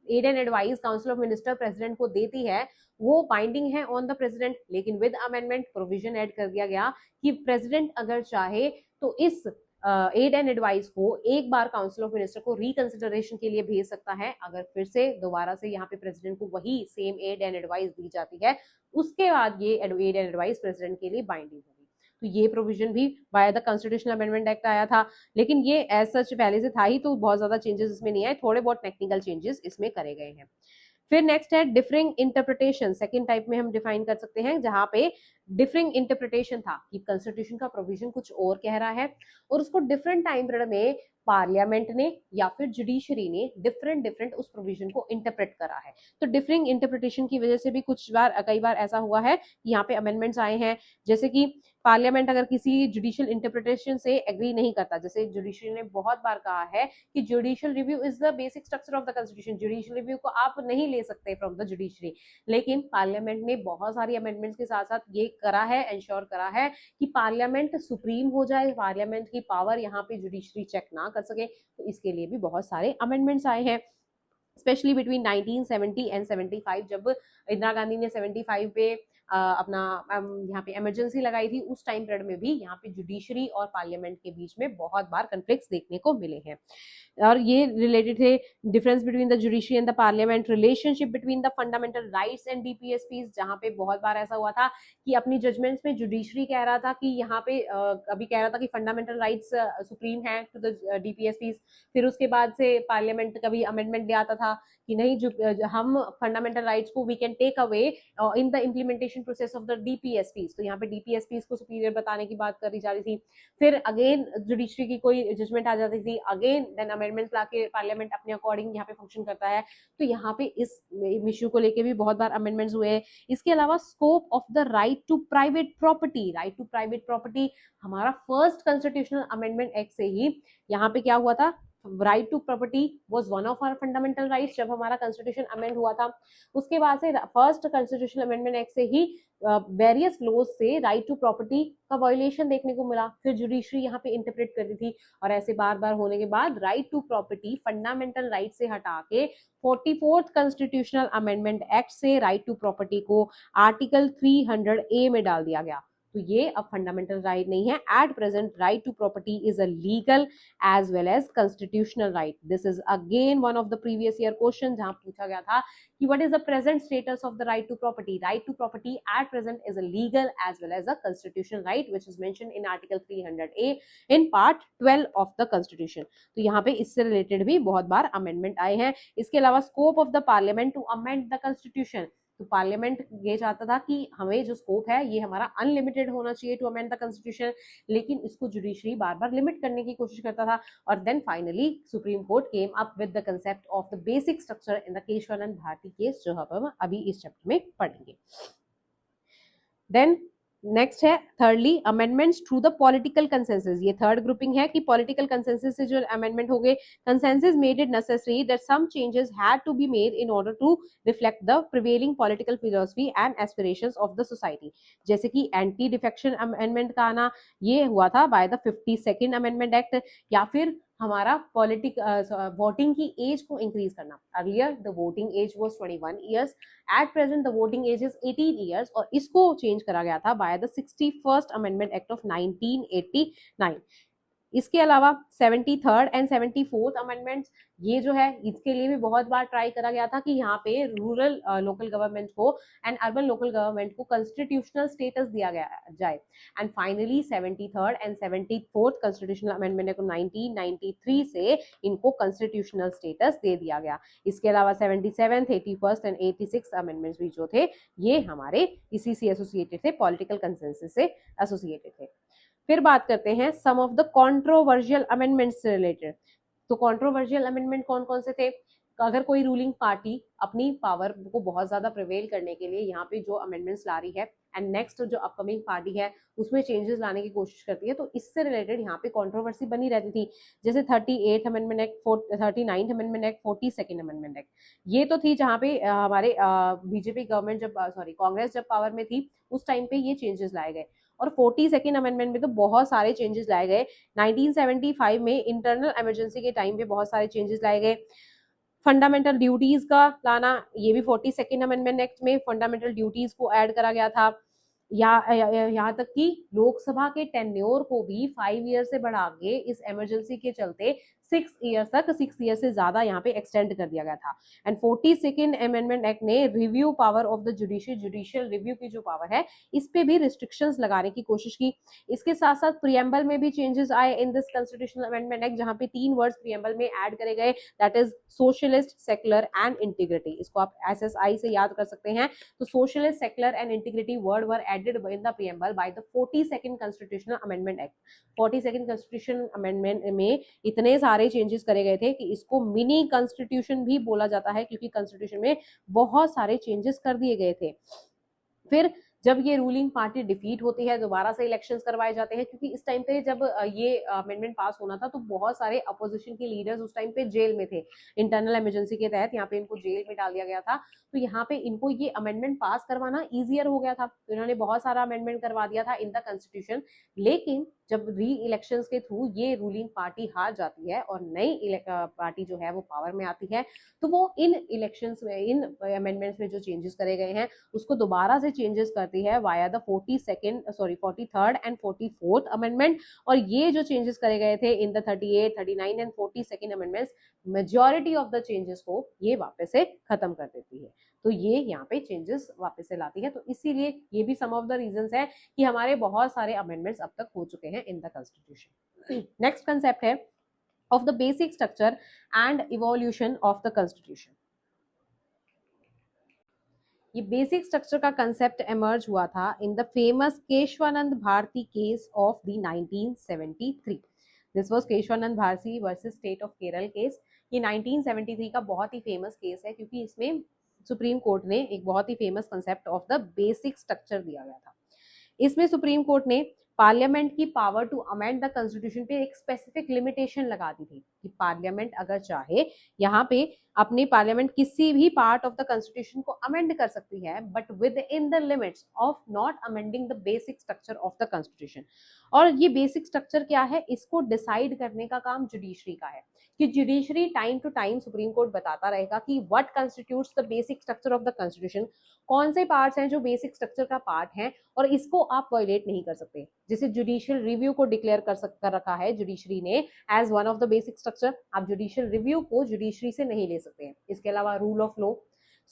aid and advice council of minister president को देती है वो बाइंडिंग है ऑन द प्रेसिडेंट, लेकिन विद अमेंडमेंट प्रोविजन ऐड कर दिया गया कि प्रेसिडेंट अगर चाहे तो इस एड एंड एडवाइस को एक बार काउंसिल ऑफ मिनिस्टर को रिकंसिडरेशन के लिए भेज सकता है। अगर फिर से दोबारा से यहाँ पे प्रेसिडेंट को वही सेम एड एंड एडवाइस दी जाती है, उसके बाद ये एड एंड एडवाइस प्रेसिडेंट के लिए बाइंडिंग होगी। तो ये प्रोविजन भी by the constitutional amendment act आया था, लेकिन ये एज सच पहले से था ही, तो बहुत ज्यादा चेंजेस इसमें नहीं आए, थोड़े बहुत टेक्निकल चेंजेस इसमें करे गए हैं। फिर नेक्स्ट है डिफरिंग इंटरप्रिटेशन। सेकंड टाइप में हम डिफाइन कर सकते हैं जहां पे डिफरिंग इंटरप्रिटेशन था कि कॉन्स्टिट्यूशन का प्रोविजन कुछ और कह रहा है और उसको डिफरेंट टाइम पीरियड में पार्लियामेंट ने या फिर जुडिशरी ने डिफरेंट डिफरेंट उस प्रोविजन को इंटरप्रेट करा है। तो डिफरिंग इंटरप्रिटेशन की वजह से भी कुछ बार कई बार ऐसा हुआ है कि यहाँ पे अमेंडमेंट्स आए हैं, जैसे कि पार्लियामेंट अगर किसी जुडिशियल इंटरप्रिटेशन से एग्री नहीं करता, जैसे जुडिशरी ने बहुत बार कहा है कि judicial review is the basic structure of the constitution, judicial review को आप नहीं ले सकते फ्रॉम द जुडिशरी, लेकिन पार्लियामेंट ने बहुत सारी अमेंडमेंट्स के साथ साथ ये करा है, इंश्योर करा है कि पार्लियामेंट सुप्रीम हो जाए, पार्लियामेंट की पावर यहाँ पे जुडिशरी चेक ना कर सके। तो इसके लिए भी बहुत सारे अमेंडमेंट्स आए हैं, स्पेशली बिटवीन 1970 एंड 75, जब इंदिरा गांधी ने 75 पे अपना यहाँ पे इमरजेंसी लगाई थी, उस टाइम पीरियड में भी यहाँ पे जुडिशरी और पार्लियामेंट के बीच में बहुत बार कन्फ्लिक्ट्स देखने को मिले हैं। और ये रिलेटेड थे difference between the judiciary and the parliament, relationship between the fundamental rights and DPSPs, जहां पे बहुत बार ऐसा हुआ था कि अपनी जजमेंट्स में जुडिशरी कह रहा था कि यहाँ पे अभी कह रहा था कि फंडामेंटल राइट्स सुप्रीम है टू द डीपीएसपीज, फिर उसके बाद से पार्लियामेंट कभी अमेंडमेंट ले आता था कि नहीं, जो हम फंडामेंटल राइट्स को we can take away in the implementation process of the DPSPs, तो यहाँ पे डीपीएसपीज को सुपीरियर बताने की बात करी जा रही थी। फिर अगेन जुडिशरी की कोई जजमेंट आ जाती थी, अगेन देन अमेंडमेंट लाके पार्लियामेंट अपने अकॉर्डिंग यहाँ पे फंक्शन करता है। तो यहाँ पे इस इश्यू को लेके भी बहुत बार अमेंडमेंट्स हुए हैं। इसके अलावा scope of the right to private property, right to private property हमारा फर्स्ट कॉन्स्टिट्यूशनल अमेंडमेंट एक्ट से ही यहाँ पे क्या हुआ था, right to property was one of our fundamental rights जब हमारा कॉन्स्टिट्यूशन अमेंड हुआ था। उसके बाद से फर्स्ट कॉन्स्टिट्यूशनल अमेंडमेंट एक्ट से ही वेरियस लॉज से राइट टू प्रॉपर्टी का वायोलेशन देखने को मिला, फिर जुडिशरी यहाँ पे इंटरप्रेट करती थी, और ऐसे बार बार होने के बाद right to property fundamental right से हटा के 44th कॉन्स्टिट्यूशनल अमेंडमेंट एक्ट से राइट टू प्रॉपर्टी को आर्टिकल 300A में डाल दिया गया। तो ये अब फंडामेंटल राइट नहीं है, at present right to property is a legal as well as constitutional right. This is again one of the previous year question जहां पूछा गया था कि what is the present status of the right to property. Right to property at present is a legal as well as a constitutional right which is mentioned in article 300A in part 12 of the constitution. तो यहाँ पे इससे related भी बहुत बार amendment आए हैं। इसके अलावा scope of the parliament to amend the constitution, तो पार्लियामेंट ये चाहता था कि हमें जो स्कोप है ये हमारा अनलिमिटेड होना चाहिए टू अमेंड द कॉन्स्टिट्यूशन, लेकिन इसको जुडिशरी बार बार लिमिट करने की कोशिश करता था। और then finally supreme court came up with the concept of the basic structure in the Kesavananda Bharati case, जो हम अभी इस चैप्टर में पढ़ेंगे। देन नेक्स्ट है thirdly amendments through the political consensus. ये थर्ड ग्रुपिंग है कि पॉलिटिकल कंसेंसस से जो अमेंडमेंट हो गए, consensus made it necessary that some changes had to be made in order to reflect the prevailing political philosophy and aspirations of the society. जैसे कि anti defection amendment का आना, ये हुआ था by the 52nd amendment act, या फिर हमारा वोटिंग की एज को इंक्रीज करना। Earlier the voting age was 21 years, at present the voting age is 18 years, और इसको चेंज करा गया था by the 61st amendment act of 1989। इसके अलावा 73rd एंड 74th अमेंडमेंट्स, ये जो है इसके लिए भी बहुत बार ट्राई करा गया था कि यहाँ पे रूरल लोकल गवर्नमेंट को एंड अर्बन लोकल गवर्नमेंट को कॉन्स्टिट्यूशनल स्टेटस दिया गया जाए। And finally 73rd and 74th constitutional amendment को 1993 से इनको कॉन्स्टिट्यूशनल स्टेटस दे दिया गया। इसके अलावा 77th, 81st and 86th amendments भी जो थे ये हमारे इसी से एसोसिएटेड थे, पॉलिटिकल कंसेंसस से एसोसिएटेड थे। फिर बात करते हैं सम ऑफ द कंट्रोवर्शियल अमेंडमेंट्स से रिलेटेड। तो कंट्रोवर्शियल अमेंडमेंट कौन कौन से थे? अगर कोई रूलिंग पार्टी अपनी पावर को बहुत ज्यादा प्रिवेल करने के लिए यहाँ पे जो अमेंडमेंट्स ला रही है एंड नेक्स्ट जो अपकमिंग पार्टी है उसमें चेंजेस लाने की कोशिश करती है, तो इससे रिलेटेड यहाँ पे कंट्रोवर्सी बनी रहती थी। जैसे 38th amendment act, 39th amendment act, 42nd amendment act, ये तो थी जहाँ पे हमारे बीजेपी गवर्नमेंट जब कांग्रेस जब पावर में थी उस टाइम पे ये चेंजेस लाए गए। और 42nd अमेंडमेंट में तो बहुत सारे चेंजेस लाए गए। 1975 में इंटरनल इमरजेंसी के टाइम पे बहुत सारे चेंजेस लाए गए। फंडामेंटल ड्यूटीज का लाना, ये भी 42nd अमेंडमेंट एक्ट में फंडामेंटल ड्यूटीज को ऐड करा गया था। यहाँ तक कि लोकसभा के टेन्योर को भी 5 ईयर से बढ़ा के इस इमरजेंसी के चलते 6 ईयर से ज्यादा यहाँ पे एक्सटेंड कर दिया गया था। एंड 42nd अमेंडमेंट एक्ट ने review power of the judicial review की जो पावर है इस पे भी रिस्ट्रिक्शंस लगाने की कोशिश की। इसके साथ साथ प्रियम्बल में भी चेंजेस आए in this constitutional amendment act, जहां पे 3 वर्ड्स प्रियम्बल में ऐड करे गए, that is socialist, secular and integrity. इसको आप SSI से याद कर सकते हैं। तो socialist, secular and integrity word were added in the preamble by the 42nd constitutional amendment act. 42nd constitution amendment में इतने सारे चेंजेस करे गए थे कि इसको मिनी कॉन्स्टिट्यूशन भी बोला जाता है, क्योंकि कॉन्स्टिट्यूशन में बहुत सारे चेंजेस कर दिए गए थे। फिर जब ये रूलिंग पार्टी डिफीट होती है, दोबारा से इलेक्शंस करवाए जाते हैं, क्योंकि इस टाइम पे जब ये अमेंडमेंट पास होना था तो बहुत सारे अपोजिशन के लीडर्स उस टाइम पे जेल में थे। इंटरनल इमरजेंसी के तहत यहाँ पे इनको जेल में डाल दिया गया था। तो यहाँ पे इनको ये अमेंडमेंट पास करवाना ईजियर हो गया था, तो इन्होंने बहुत सारा अमेंडमेंट करवा दिया था इन द कॉन्स्टिट्यूशन। लेकिन जब री इलेक्शंस के थ्रू ये रूलिंग पार्टी हार जाती है और नई पार्टी जो है वो पावर में आती है, तो वो इन इलेक्शंस में, इन अमेंडमेंट्स में जो चेंजेस करे गए हैं उसको दोबारा से चेंजेस करती है via the 43rd and 44th amendment. और ये जो चेंजेस करे गए थे in the 38, 39 and 42nd amendments, majority of the changes को ये वापस से खत्म कर देती है। तो ये यहाँ पे चेंजेस वापस से लाती है। तो इसीलिए ये भी सम ऑफ द रीजंस है कि हमारे बहुत सारे अमेंडमेंट्स अब तक हो चुके हैं in the constitution. Next concept है of the basic structure and evolution of the constitution. ये बेसिक स्ट्रक्चर का कंसेप्ट एमर्ज हुआ था in the famous Kesavananda Bharati case of the 1973। This was Kesavananda Bharati versus state of Kerala case. ये 1973 का बहुत ही फेमस केस है, क्योंकि इसमें सुप्रीम कोर्ट ने एक बहुत ही famous concept of the basic structure दिया गया था। इसमें सुप्रीम कोर्ट ने पार्लियामेंट की power to amend the constitution पे एक स्पेसिफिक लिमिटेशन लगा दी थी कि पार्लियामेंट अगर चाहे यहाँ पे अपनी पार्लियामेंट किसी भी पार्ट ऑफ द कॉन्स्टिट्यूशन को अमेंड कर सकती है, but with in the limits of not amending the basic structure of the constitution. और ये बेसिक स्ट्रक्चर क्या है, इसको डिसाइड करने का काम जुडिशरी का है, कि judiciary time to time supreme court बताता रहेगा कि what constitutes the basic structure of the constitution, कौन से पार्ट्स हैं जो बेसिक स्ट्रक्चर का पार्ट हैं और इसको आप वायलेट नहीं कर सकते। जैसे जुडिशियल रिव्यू को डिक्लेयर कर रखा है जुडिशरी ने as one of the basic structure, आप जुडिशियल रिव्यू को जुडिशरी से नहीं ले सकते हैं। इसके अलावा rule of law,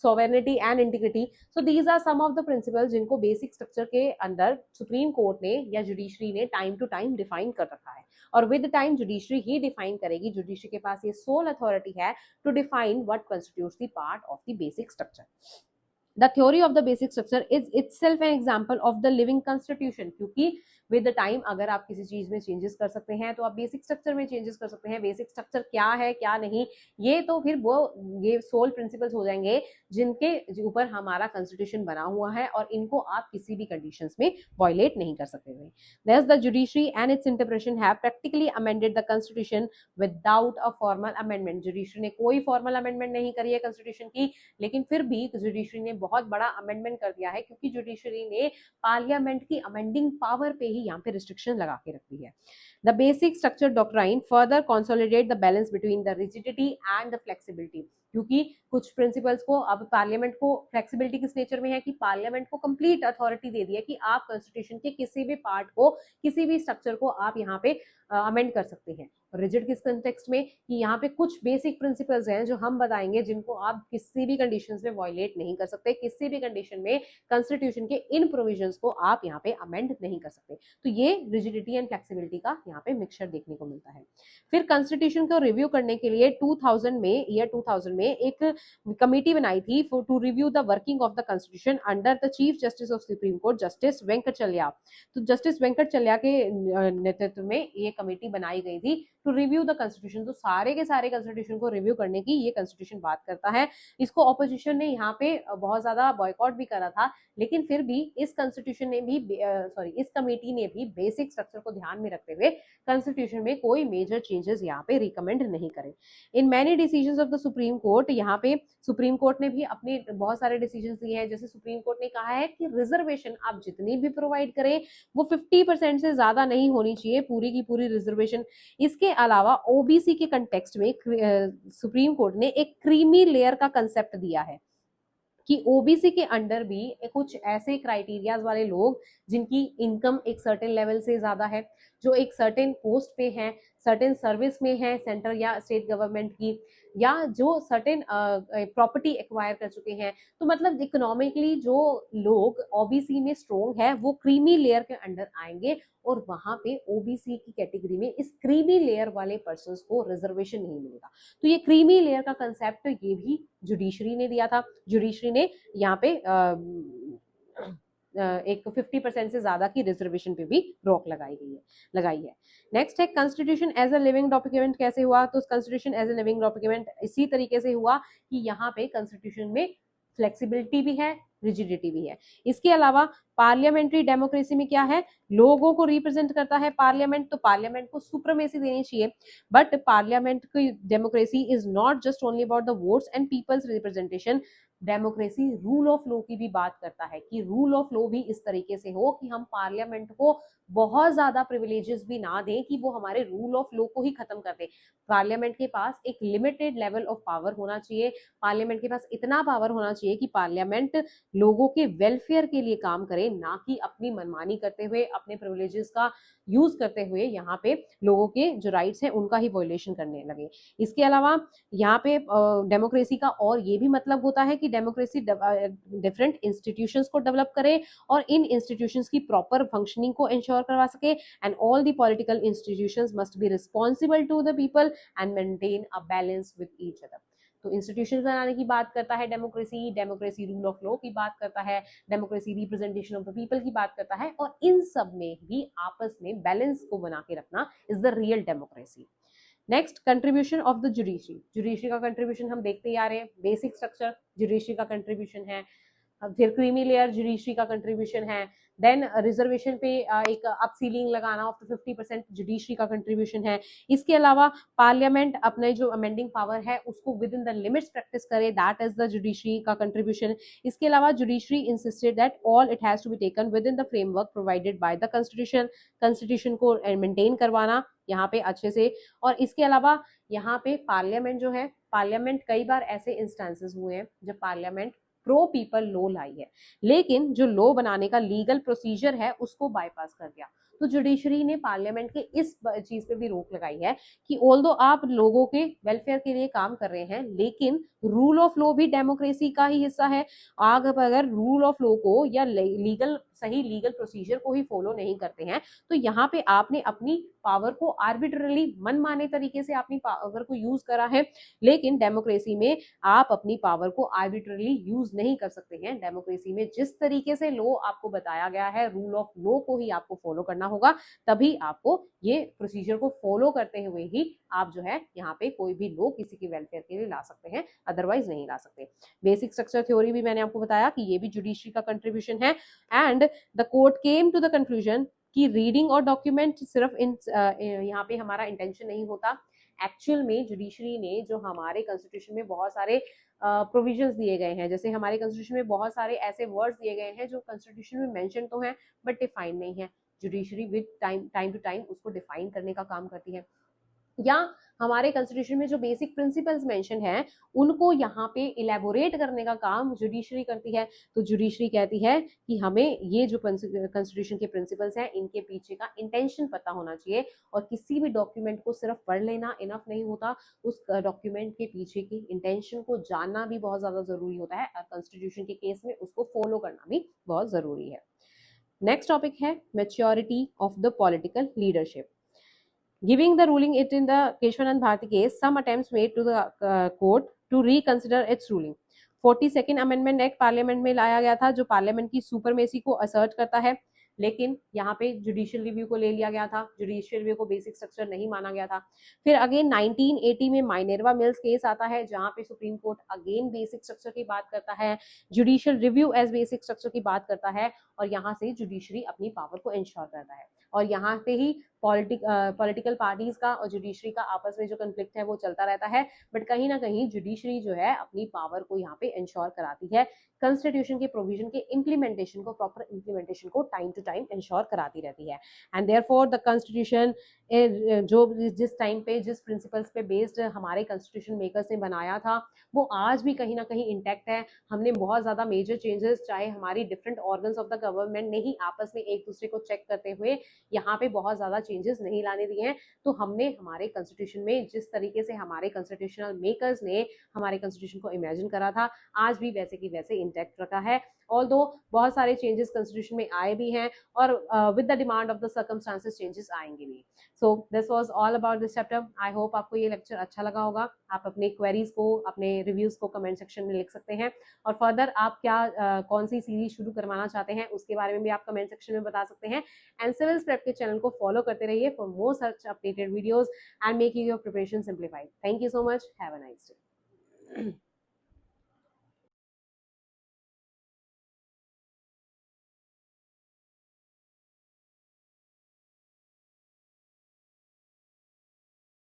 sovereignty and integrity, so these are some of the principles जिनको बेसिक स्ट्रक्चर के अंदर सुप्रीम कोर्ट ने या जुडिशरी ने टाइम टू टाइम डिफाइन कर रखा है। और विद टाइम जुडिशरी ही डिफाइन करेगी, जुडिशरी के पास ये सोल अथॉरिटी है to define what constitutes the part of the basic structure. The theory of the basic structure is itself an example of the living constitution, क्योंकि with the time अगर आप किसी चीज में चेंजेस कर सकते हैं तो आप बेसिक स्ट्रक्चर में चेंजेस कर सकते हैं। बेसिक स्ट्रक्चर क्या है क्या नहीं, ये तो फिर वो ये सोल प्रिंसिपल्स हो जाएंगे जिनके ऊपर हमारा कॉन्स्टिट्यूशन बना हुआ है और इनको आप किसी भी कंडीशंस में वायलेट नहीं कर सकते हैं। Thus the judiciary and its interpretation have practically amended the constitution without a formal amendment। Judiciary ने कोई फॉर्मल अमेंडमेंट नहीं करी है कॉन्स्टिट्यूशन की, लेकिन फिर भी जुडिशरी ने बहुत बड़ा अमेंडमेंट कर दिया है, क्योंकि जुडिशरी ने पार्लियामेंट की अमेंडिंग पावर पे ही यहाँ पे रिस्ट्रिक्शन लगा के रखी है। The basic structure doctrine further consolidate the balance between the rigidity and the flexibility, क्योंकि कुछ प्रिंसिपल्स को अब पार्लियामेंट को फ्लेक्सिबिलिटी किस नेचर में है कि पार्लियामेंट को कंप्लीट अथॉरिटी दे दी है कि आप कॉन्स्टिट्यूशन के किसी भी पार्ट को, किसी भी स्ट्रक्चर को आप यहाँ पे अमेंड कर सकते हैं। रिजिड किस कंटेक्स्ट में कि यहाँ पे कुछ बेसिक प्रिंसिपल्स हैं जो हम बताएंगे जिनको आप किसी भी कंडीशंस में वायलेट नहीं कर सकते, किसी भी कंडीशन में कॉन्स्टिट्यूशन के इन प्रोविजंस को आप यहाँ पे अमेंड नहीं कर सकते। तो ये रिजिडिटी एंड फ्लेक्सिबिलिटी का यहाँ पे मिक्सचर देखने को मिलता है। फिर कॉन्स्टिट्यूशन को रिव्यू करने के लिए 2000 में एक कमेटी बनाई थी to review the working of the constitution under the chief justice of supreme court justice Venkatachaliah. तो जस्टिस वेंकट चल्या के नेतृत्व में ये कमेटी बनाई गई थी टू रिव्यू द कॉन्स्टिट्यूशन। तो सारे के सारे कॉन्स्टिट्यूशन को रिव्यू करने की ये कॉन्स्टिट्यूशन बात करता है। इसको ऑपोजिशन ने यहाँ पे बहुत ज्यादा बॉयकॉट भी करा था, लेकिन फिर भी इस कॉन्स्टिट्यूशन ने भी इस कमेटी ने भी बेसिक स्ट्रक्चर को ध्यान में रखते हुए कॉन्स्टिट्यूशन में कोई मेजर चेंजेस यहाँ पे रिकमेंड नहीं करे। In many decisions of the supreme court, यहाँ पे सुप्रीम कोर्ट ने भी अपने बहुत सारे डिसीजंस दिए हैं। जैसे सुप्रीम कोर्ट ने कहा है कि रिजर्वेशन आप जितनी भी प्रोवाइड करें वो 50% से ज्यादा नहीं होनी चाहिए, पूरी की पूरी रिजर्वेशन। इसके अलावा ओबीसी के कंटेक्स्ट में सुप्रीम कोर्ट ने एक क्रीमी लेयर का कंसेप्ट दिया है कि ओबीसी के अंडर भी कुछ ऐसे क्राइटेरियाज वाले लोग जिनकी इनकम एक सर्टेन लेवल से ज्यादा है, जो एक सर्टेन पोस्ट पे हैं, सर्टेन सर्विस में है सेंट्रल या स्टेट गवर्नमेंट की, या जो सर्टेन प्रॉपर्टी एक्वायर कर चुके हैं, तो मतलब इकोनॉमिकली जो लोग ओबीसी में स्ट्रोंग है वो क्रीमी लेयर के अंडर आएंगे, और वहां पे ओबीसी की कैटेगरी में इस क्रीमी लेयर वाले पर्संस को रिजर्वेशन नहीं मिलेगा। तो ये क्रीमी लेयर का कंसेप्ट ये भी जुडिशरी ने दिया था। जुडिशरी ने यहाँ पे एक 50% से ज्यादा की रिजर्वेशन पे भी रोक लगाई है। नेक्स्ट है constitution as a living document कैसे हुआ। तो constitution as a living document इसी तरीके से हुआ कि यहाँ पे कॉन्स्टिट्यूशन में फ्लेक्सिबिलिटी भी है, रिजिडिटी भी है। इसके अलावा पार्लियामेंट्री डेमोक्रेसी में क्या है, लोगों को रिप्रेजेंट करता है पार्लियामेंट, तो पार्लियामेंट को सुप्रीमेसी देनी चाहिए। बट पार्लियामेंट की democracy is not just only about the votes and peoples representation. Democracy rule of law की भी बात करता है कि रूल ऑफ लॉ भी इस तरीके से हो कि हम पार्लियामेंट को बहुत ज्यादा प्रिविलेजेस भी ना दें कि वो हमारे रूल ऑफ लॉ को ही खत्म कर दे। पार्लियामेंट के पास एक लिमिटेड लेवल ऑफ पावर होना चाहिए। पार्लियामेंट के पास इतना पावर होना चाहिए कि पार्लियामेंट लोगों के वेलफेयर के लिए काम करे, ना कि अपनी मनमानी करते हुए, अपने प्रिविलेजेस का यूज करते हुए यहाँ पे लोगों के जो राइट्स हैं उनका ही वायलेशन करने लगे। इसके अलावा यहाँ पे डेमोक्रेसी का और ये भी मतलब होता है कि डेमोक्रेसी डिफरेंट इंस्टीट्यूशंस को डेवलप करे और इन इंस्टीट्यूशंस की प्रॉपर फंक्शनिंग को इंश्योर करवा सके, and all the political institutions must be responsible to the people and maintain a balance with each other. तो इंस्टीट्यूशन बनाने की बात करता है democracy, democracy rule of law की बात करता है, democracy representation of the people की बात करता है, और इन सब में भी आपस में बैलेंस को बना के रखना is the real democracy. Next, contribution of the judiciary. Judiciary का कंट्रीब्यूशन हम देखते ही आ रहे हैं, बेसिक स्ट्रक्चर जुडिशरी का कंट्रीब्यूशन है, फिर क्रीमी लेयर जुडिशरी का कंट्रीब्यूशन है, देन रिजर्वेशन पे एक अप सीलिंग लगाना ऑफ 50% जुडिशरी का कंट्रीब्यूशन है। इसके अलावा पार्लियामेंट अपने जो अमेंडिंग पावर है उसको within the limits practice करे, दैट इज द जुडिशरी का कंट्रीब्यूशन। इसके अलावा judiciary insisted that all it has to be taken within the framework provided by the constitution. Constitution को maintain करवाना यहाँ पे अच्छे से। और इसके अलावा यहाँ पे पार्लियामेंट जो है, पार्लियामेंट कई बार ऐसे इंस्टेंसेस हुए हैं जब पार्लियामेंट प्रो पीपल लॉ लाई है, लेकिन जो लॉ बनाने का लीगल प्रोसीजर है उसको बाईपास कर दिया। तो जुडिशरी ने पार्लियामेंट के इस चीज पे भी रोक लगाई है कि ऑल्दो आप लोगों के वेलफेयर के लिए काम कर रहे हैं, लेकिन रूल ऑफ लॉ भी डेमोक्रेसी का ही हिस्सा है। आप अगर रूल ऑफ लॉ को या सही लीगल प्रोसीजर को ही फॉलो नहीं करते हैं, तो यहाँ पे आपने अपनी पावर को आर्बिट्रली मनमाने तरीके से अपनी पावर को यूज करा है। लेकिन डेमोक्रेसी में आप अपनी पावर को आर्बिट्रली यूज नहीं कर सकते हैं। डेमोक्रेसी में जिस तरीके से लॉ आपको बताया गया है, रूल ऑफ लॉ को ही आपको फॉलो करना होगा, तभी आपको ये प्रोसीजर को फॉलो करते हुए ही आप जो है यहाँ पे कोई भी लॉ किसी के वेलफेयर के लिए ला सकते हैं, अदरवाइज नहीं ला सकते। बेसिक स्ट्रक्चर थ्योरी भी मैंने आपको बताया कि ये भी जुडिशरी का कंट्रीब्यूशन है। And the court came to the conclusion कि रीडिंग और डॉक्यूमेंट सिर्फ यहाँ पे हमारा इंटेंशन नहीं होता। एक्चुअल में जुडिशरी ने जो हमारे कॉन्स्टिट्यूशन में बहुत सारे प्रोविजंस दिए गए हैं, जैसे हमारे कॉन्स्टिट्यूशन में बहुत सारे ऐसे वर्ड्स दिए गए हैं जो कॉन्स्टिट्यूशन में मेंशन तो हैं बट डिफाइन नहीं है। Judiciary with time to time उसको डिफाइन करने का काम करती है, या हमारे कॉन्स्टिट्यूशन में जो बेसिक प्रिंसिपल्स मेंशन हैं उनको यहाँ पे इलेबोरेट करने का काम जुडिशरी करती है। तो जुडिशरी कहती है कि हमें ये जो कॉन्स्टिट्यूशन के प्रिंसिपल्स हैं इनके पीछे का इंटेंशन पता होना चाहिए, और किसी भी डॉक्यूमेंट को सिर्फ पढ़ लेना इनफ नहीं होता, उस डॉक्यूमेंट के पीछे की इंटेंशन को जानना भी बहुत ज्यादा जरूरी होता है, और कॉन्स्टिट्यूशन के केस में उसको फॉलो करना भी बहुत जरूरी है। नेक्स्ट टॉपिक है maturity of the political leadership. Giving the ruling it in the Keshwanand Bharati case, some attempts made to the court to reconsider its ruling. 42nd amendment act parliament में लाया गया था जो पार्लियामेंट की supremacy को assert करता है। लेकिन यहाँ पे जुडिशियल रिव्यू को ले लिया गया था, जुडिशियल रिव्यू को बेसिक स्ट्रक्चर नहीं माना गया था। फिर अगेन 1980 में माइनर्वा मिल्स केस आता है, जहाँ पे Supreme Court again basic structure की बात करता है, judicial review as basic structure की बात करता है, और यहाँ से जुडिशरी अपनी पावर को इंश्योर करता है। और यहाँ पे ही पॉलिटिकल पार्टीज का और जुडिशरी का आपस में जो कन्फ्लिक्ट है वो चलता रहता है, बट कहीं ना कहीं जुडिशरी जो है अपनी पावर को यहाँ पे इंश्योर कराती है, कॉन्स्टिट्यूशन के प्रोविजन के इम्प्लीमेंटेशन को, प्रॉपर इम्प्लीमेंटेशन को टाइम टू टाइम इंश्योर कराती रहती है। एंड देयरफॉर द कॉन्स्टिट्यूशन जो जिस टाइम पे जिस प्रिंसिपल्स पे बेस्ड हमारे कॉन्स्टिट्यूशन मेकर्स ने बनाया था वो आज भी कहीं ना कहीं इंटैक्ट है। हमने बहुत ज्यादा मेजर चेंजेस, चाहे हमारी different organs of the government ने ही आपस में एक दूसरे को चेक करते हुए यहाँ पे बहुत ज्यादा चेंजेस नहीं लाने दिए हैं। तो हमने हमारे कॉन्स्टिट्यूशन में जिस तरीके से हमारे कॉन्स्टिट्यूशनल मेकर्स ने हमारे कॉन्स्टिट्यूशन को इमेजिन करा था, आज भी वैसे की वैसे इंटैक्ट रखा है। ऑल्दो बहुत सारे चेंजेस कॉन्स्टिट्यूशन में आए भी हैं, और with the demand of the circumstances changes आएंगे भी। So this was all about this chapter. I hope आपको ये लेक्चर अच्छा लगा होगा। आप अपने क्वेरीज को, अपने रिव्यूज को कमेंट सेक्शन में लिख सकते हैं, और फर्दर आप क्या कौन सी सीरीज शुरू करवाना चाहते हैं उसके बारे में भी आप कमेंट सेक्शन में बता सकते हैं। एंड सिविल्स प्रेप के चैनल को फॉलो करते रहिए for more such updated videos and making your preparation simplified. Thank you so much, have a nice day.